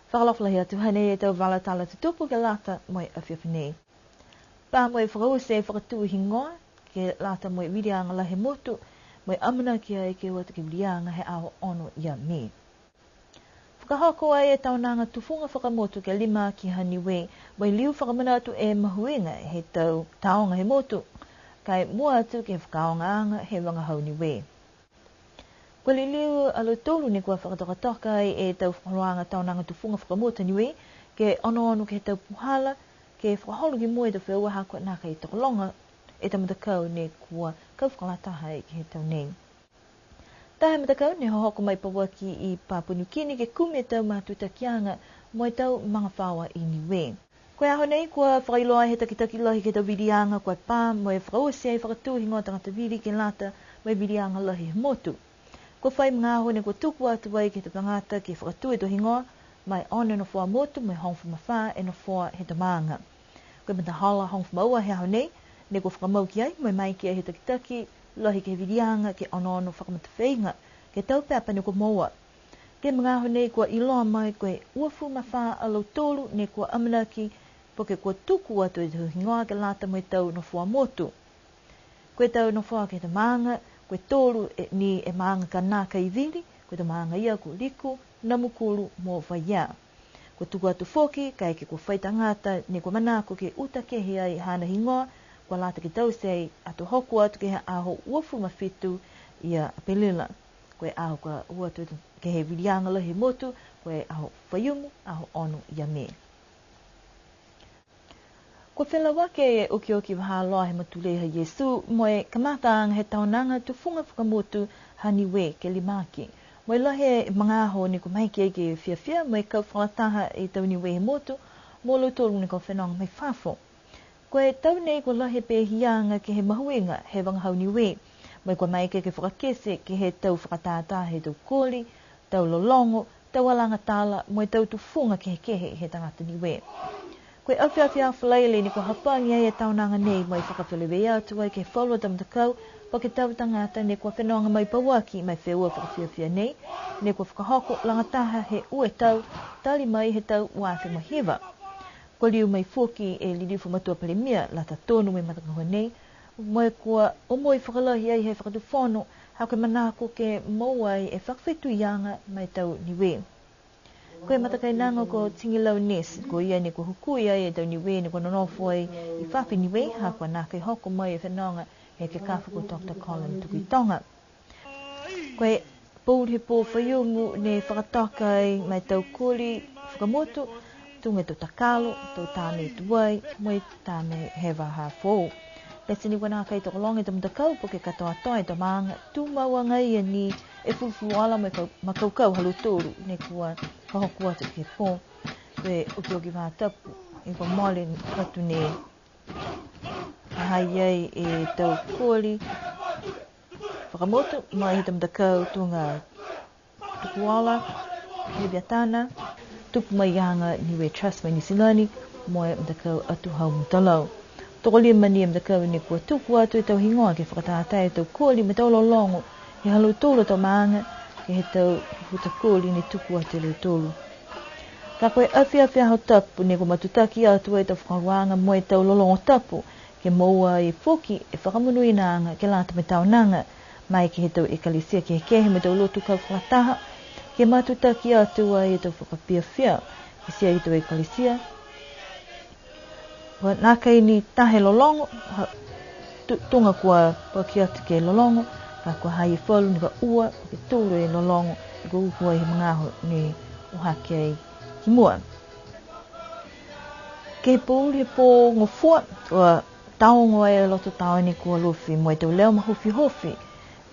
Whakalawhalahi atu hane e tau wala tala tutupu ke lata moe awhiawhinei. Pā moe whakause whakatui hingoa ke lata moe wirianga lahe motu moe amana ki ai ke wata ke wirianga he aho ono ia me. Whakahoko ai e taunanga tufunga whakamotu ke 5 ki haniwe moe liu whakamana atu e mahuenga he tau taonga he motu kai mua atu ke whakaonga he wanga hauniwe. Kwa liu alo tolu ni kua whakatokatoka ai e tau whakaroanga taunanga tufunga whakamotu niwe ke ono ke tau puhala ke whakaholu ki mua e tau whiua hako naka i tokolonga e tamatakau ne kua kau whakalataha e ke he tau nei. Tahe matakau ne hohoko mai pawaki i Papua New Guinea ke kume tau mātutakianga moe tau mga whawa i niwe. Koe aho nei kua whakailoa he takitaki lahi ke tau wirianga koe pā moe whakausia i whakatuhi ngā tangata wiri ke lata moe wirianga lahi he motu. Ko whai mga aho ne kua tuku atu wai ke te pangata ke whakatui to hingoa mai one no whua motu mai hongfu mawha e no whua he tamanga. Koe matahala hongfu maua he aho nei ne kua whakamau ki ai mai ki ai he takitaki lahi ke wirianga ke ono whakamatawhainga ke tau peapa ne kua moa. Ke mga aho nei kua iloa mai koe uafu mawha alo tolu ne kua amanaki po ke kua tuku atu e te hingoa ke lata mai tau no whua motu. Koe tau no whua ke tamanga koe tolu ni e maanga ka naka i vili, koe ta maanga ia ko liku, namukulu mo whaia. Koe tuku atu whoki, kai ke kua whaita ngata, ne kua manako ke uta kehi ai hana hingoa, kua lata ki tau sei atu hoku atu ke aho uafu mawhitu ia apelila. Koe aho kua uatu ke he wirianga lahi motu, koe aho whaiumu, aho onu ia me. Ko whela wake e oki wahaloa he matuleha Yesu, moe kamataanga he taonanga tufunga whakamotu haniwe ke limaki. Moe lahe mga aho ni ko maiki ai ke whiawhia, moe kau whalataha e tau niwe he motu, molo tolu ni ko whenonga mai whafo. Koe tau nei ko lahe pe hianga ke he mahuenga he wangahau niwe, moe ko maike ke whakakese ke he tau whakatata he tau koli, tau lolongo, tau alanga tala, moe tau tufunga ke he kehe he tangata niwe. Koe awhiawhia whalaile ni ko hapangi ai e taunanga nei mai whakawhelewe atu ai ke whalua tamatakau pa ke tau tangata ne kua whenonga mai pawaki mai whiua whakawhiawhia nei ne kua whakahoko langataha he ue tau tali mai he tau wafe mahiwa. Ko liu mai fuki e lilifu matua palemia lata tonu mai matakahoa nei moe kua omoi whakalahi ai he whakatufono hake manako ke mauai e whakawhetu ianga mai tau niwe. Koe matakai nanga ko Tingilau Nes, ko ia ni ko hukui ai e tau niwe ni ko nonofo ai i whapi niwe, hakua nā kei hoko mai e whenonga he ke kawha ko Dr. Colin Tuki Tonga. Koe Paul he pō whaiungu ne whakatoka ai mai tau kuri whakamotu, tunga tau takalo, tau tāne tuai, moe tāne hewa ha fōu. Pese ni wana kai toko longe tamu takau po ke katoa toa e to maanga, tū maua ngai e ni e fufuala mai makaukau halu tōru, ne kua kahoku atu ke pō. Koe uki wā tapu, e kua mole atu ne ahai ai e tau kōri. Whakamotu, mai he tamu takau tunga tukuala, Leviatana, tupu mai hanga niwe trust mai nisilani, moe mtakau atu hau mtalau. Toko lima ni mtakau ni kua tuku atu e tau hingoa ke whakatatai e tau kōri me tau lolongo, he halu tōru tau maanga, ke he tau huta kōri ni tuku atu le tōru. Ka koe awhiawhia hau tapu ne ko matutaki atu e tau whakaruanga moe tau lolongo tapu, ke maua i whoki e whakamunu inaanga ke lata me tau nanga, mai ke he tau ekalisia ke he kehe me tau lotu kau whakataha, ke matutaki atu ai e tau whakapiawhia, ke sia i tau ekalisia. Nā kei ni tahe lolongo, tunga kua paki atu ke lolongo, ka kua hai e whalu ni ka ua, ke tūru e lolongo, e ka uhua i mga aho ni uhake ai ki mua. Ke pōuri e pō ngofua, kua taongo ai e loto tau ni kua lufi, mo e tau leo mahufi hofi,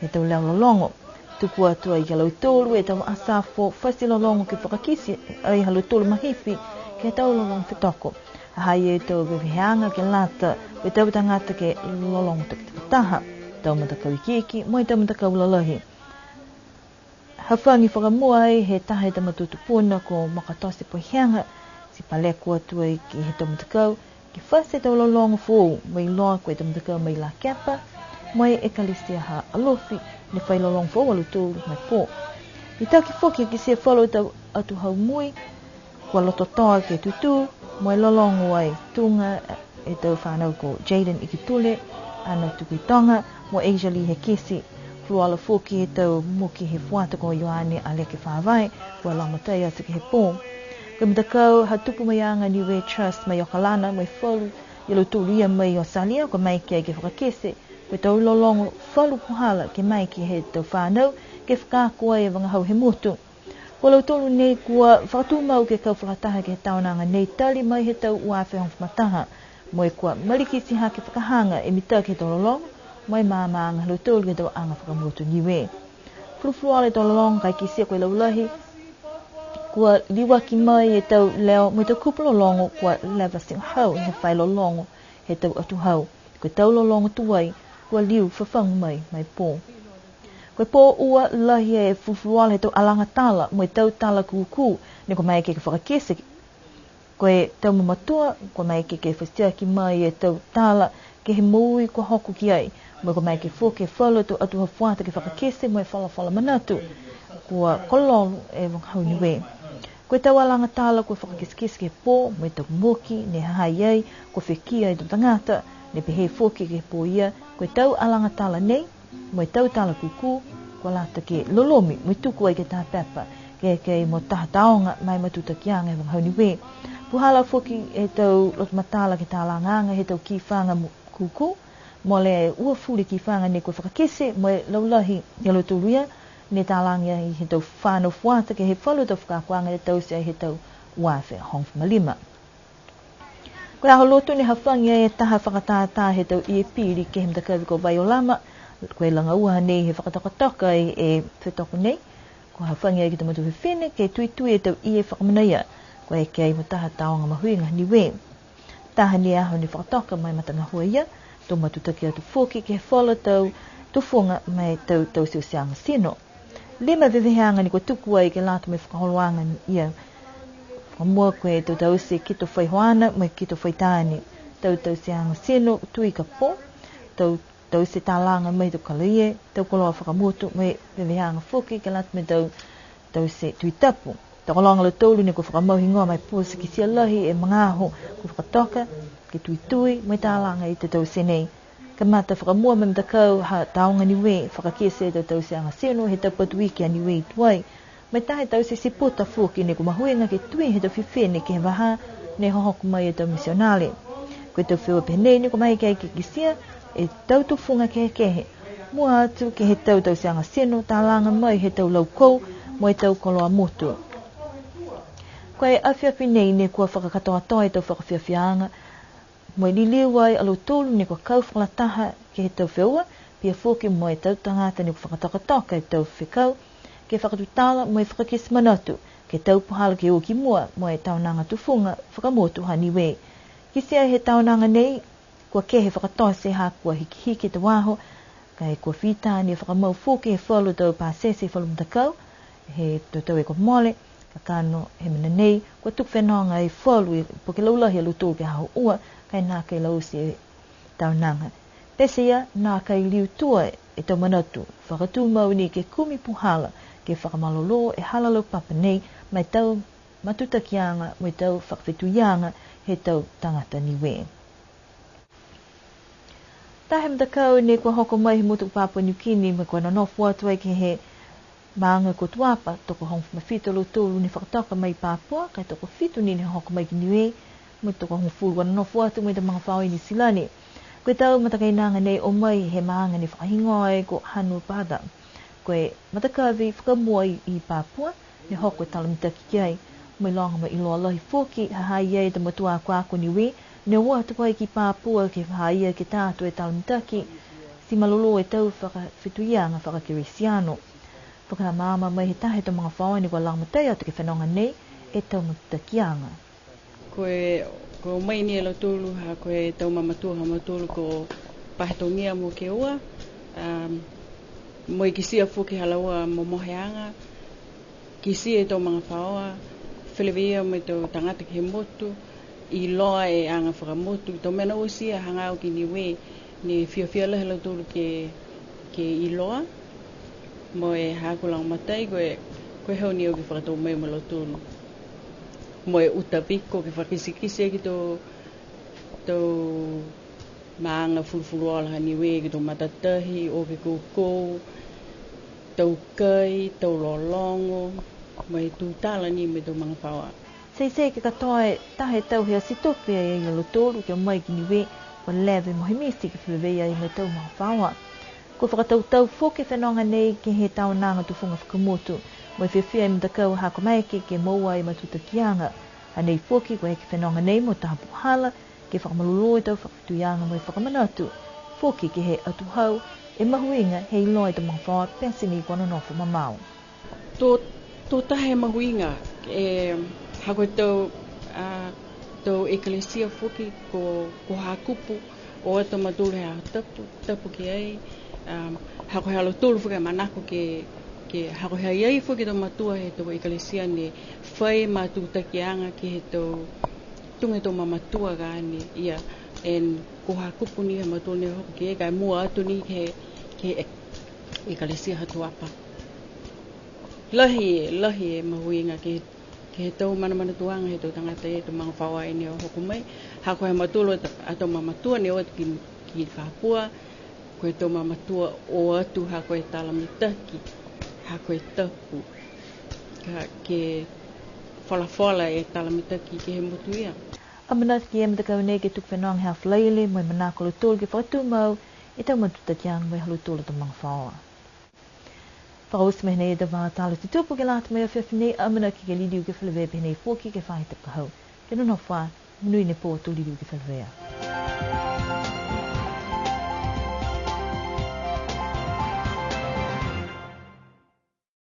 e tau leo lolongo. Tuku atu ai ka lau tōru e tau asafo, whasi lolongo ki whakakisi, ai halu tōru mahifi, ke tau lolongo whitoko. Ahai e tau beweheanga ke lata, e tau tangata ke lolongo takitaha, tau matakau i kieki, mo e tau matakau lalahi. Hawhangi whakamua ai he taha e tamatutu puna ko makatosi po hianga, si paleku atu ai ki he tau matakau, ki whase tau lolongo fōu, mai loa koe tau matakau mai la kepa, mo e kalisia ha alofi, ne whai lolongo fōu alu tōru mai pō. I taki whoki ki se whalo tau atu hau mui, kua loto toa ke tutu, mo lolongo ai tunga e tau whanau ko Jaden i ki tule, ana tuku tonga, mo Asia li he kesi, fluala fuki e tau muki he fuata ko Ioane a leke whawai, kua langatai asa ke he pō. Koe mtakau, ha tupu mai anga Niue Trust mai o kalana, mai whalu, i lo tūru ia mai o salia, ko mai ki ai ke whakakese, koe tau lolongo whalu puhala ke mai ki he tau whanau, ke whakakua e wangahau he mutu. Ko lau tolu nei kua whakatūmau ke kau whakataha ke he taonanga nei tali mai he tau uawhi hong whamataha. Moe kua marikisi ha ke whakahanga e mita ke tau lolongo, moe māmaanga lau tolu ke tau anga whakamutu Niue. Furufruale tau lolongo kai kisia koe lau lahi, kua liwaki mai e tau leo, moe tau kupa lolongo kua lewa sing hau he whai lolongo he tau atu hau. Koe tau lolongo tuai, kua liu whawhangu mai pō. Koe pō ua lahi e fufuala he tau alanga tala, moe tau tala kuku, ne ko mai ke whakakese. Koe tau mamatua, ko mai ke whastiaki mai e tau tala, ke he moui ko hoku ki ai. Moe ko mai ke whoke whala tau atu hafuata ke whakakese, moe whala manatu. Kua kololu e wanghau Niue. Koe tau alanga tala ko whakakesekese ke pō, moe tau moki, ne hai ai, ko whekia e tau tangata, ne pehe whoke ke pō ia. Koe tau alanga tala nei, moe tau tala kuku, kua lata ke lolomi, moe tuku ai ke taha pepa, ke mo taha taonga, mai matuta ki anga e wanghau Niue. Puhala whoki e tau lotumatala ke tā langanga, he tau ki whanga kuku, mo le ua fuli ki whanga ne koe whakakese, moe laulahi e loturia, ne tā langa i he tau whānau fuata, ke he whalu tau whakakuanga e tau se he tau uawhi hong whamalima. Koe aho lotu ne hawhangi e taha whakatātā he tau iepiri ke he mtakawi ko Vaiolama, koe langa uha nei he whakatokatoka e whetoko nei, ko hawhangi e ki te matu whiwhene, ke tuitui e tau ie whakamanaia, koe e kei mo taha taonga mahuinga Niue. Taha ni aho ni whakatoka mai matanga hua ia, tō matutaki atu whoki ke he whala tau tufunga mai tau siusianga sino. Lima veveheanga ni koe tuku ai ke lato me whakaholoanga ia. Whamua koe tau se kito whai hoana, mai kito whai tāni. Tau sianga sino, tui ka pō, tau se tālanga mai tau kalaie, tau koloa whakamutu, mai veveheanga whoki ke lato me tau se tui tapu. Tau kolonga lo tolu ni koe whakamauhi ngoa mai pōsa ki sia lahi e mangaho koe whakatoka, ke tui, mai tālanga i te tau se nei. Ka mata whakamua me mtakau ha taonga Niue, whakakese tau sianga sino, he tau patuiki a Niue i tuai. Mai tahe tau se puta whoki ne ko mahuenga ke tui he tau whiwhene ke he waha, ne hohoku mai e tau misionale. Koe tau whiwa penei ne ko mai ke aike kisia, e tau tufunga ke kehe. Mua atu ke he tau sianga sino, tālanga mai he tau laukou, mo e tau koloa motu. Koe awhiawhi nei ne kua whakakatoa e tau whakawhiawhianga, mo e liliu ai alo tolu ne kua kau whakalataha ke he tau whiaua, pia whoki mo e tau tangata ne kua whakatokatoka e tau whikau, ke whakatutala mo e whakakesi manatu, ke tau puhala ke oki mua, mo e taonanga tufunga, whakamotu ha Niue. Kisia he taonanga nei, kua ke he whakatoa se ha kua hiki te waho, ka e kua whitani e whakamau whoki he whalu tau pāsese whalu mtakau, he tau e kua mole, ka kano he mana nei, kua tuk whenonga e whalu e poke laulahi alu tō ke hao ua, kai nā kai lausi e taonanga. Pese ia, nā kai liu tua e tau manatu, whakatū mau ni ke kumi puhala, ke whakamalolo e halalo papa nei, mai tau matuta kianga, mai tau whakawhetuyanga, he tau tangata Niue. Tahe mtakau ne kua hoko mai he mutu Papua New Guinea, me kua nanofu atu ai ke he maanga ko tuapa, toko hong mawhito lo tōru ni whakatoka mai Papua, kai toko whitu ni hoko mai ki Niue, mo toko hong fulu wana nofu atu mai te mga whao ini silani. Koe tau matakainanga nei o mai he maanga ni whakahingoa e ko Hanu Pada. Koe matakawi whakamua i Papua, ni hoko e talamitaki ki ai, mai longa mai iloa lahi whoki, hahai ai te matua kua ako Niue, ne ua tapai ki Papua ke whahai ai ke tātu e talamitaki, si malolo e tau whakawhetuianga whakakirisiano. Whakamama mai he tahe to mga whao ni kua langmatai atu ke whanonga nei, e tau matutakianga. Ko mai ni alo tolu ha koe tau mamatua ha matolu ko pahetongia mo ke ua. Mo i kisia whuki halaua mo moheanga. Kisia e tau mga whaoa. Whelewea mo i tau tangata ki he motu. I loa e anga whakamotu. Tau mena usia hangau ki Niue. Ni whiawhia lahi alo tolu ke i loa. Mo e hakulang matai koe hau ni au ki whakatau mai mo alo tolu. mo e uta piko ke whakisikise ki tō maanga fulfuloala hani we ki tō matatahi o ke kōkō, tau kai, tau lolongo, mai tūtala ni me tō mga whaua. Sei ke katoa e tahe tau hea sitopea e i alotoru ke mai ki niwe o lewe mohimisi ke whiweia i me tau mga whaua. Ko whakatautau fōke whenonga nei ke he tau nanga tufunga whakamotu, mo i whiwhia i mtakau hako maike ke maua i matuta kianga. Anei fōki ko heke whenonga nei mo taha puhala, ke whakamalolo i tau whakatuianga mo i whakamanatu. Fōki ke he atuhau, e mahuinga he ilo i tau mga whaua pesini i kona nofu mamau. Tō tahe mahuinga, hako tau eklesia fōki ko hakupu, o ato matulu hea tapu ki ai, hako hea lotulu whuka manako ke hako hea iai whuki tau matua he tau eklesia ne whai matu takianga ki he tau tunga tau mamatua gāne ia en ko hakupu ni he matulu ne hoku ki e kai mua atu ni ke eklesia hatu apa. Lahi e mahuinga ke he tau mana tuanga he tau tangata e tau mga whaua e ni o hoku mai. Hako he matulu ato mamatua ni o atu ki whapua, ko he tau mamatua o atu hako e talamitaki, hako e tapu, ke whala e talamitaki ke he mutu ia. Amanat ki e mtakau nei ke tuk whenong hea whalaile mo i manako lutolu ke whakatu mau e tau matuta tiang mo i halutolu tau mga whaua. Whakaus me nei e tau whaatalo te tupu ke lata mai o whiawhinei amanat ki ke lidiu ke whalawepe nei fōki ke whahitap kahau. Ke nuna wha, nui ne pō tō lidiu ke whalawea.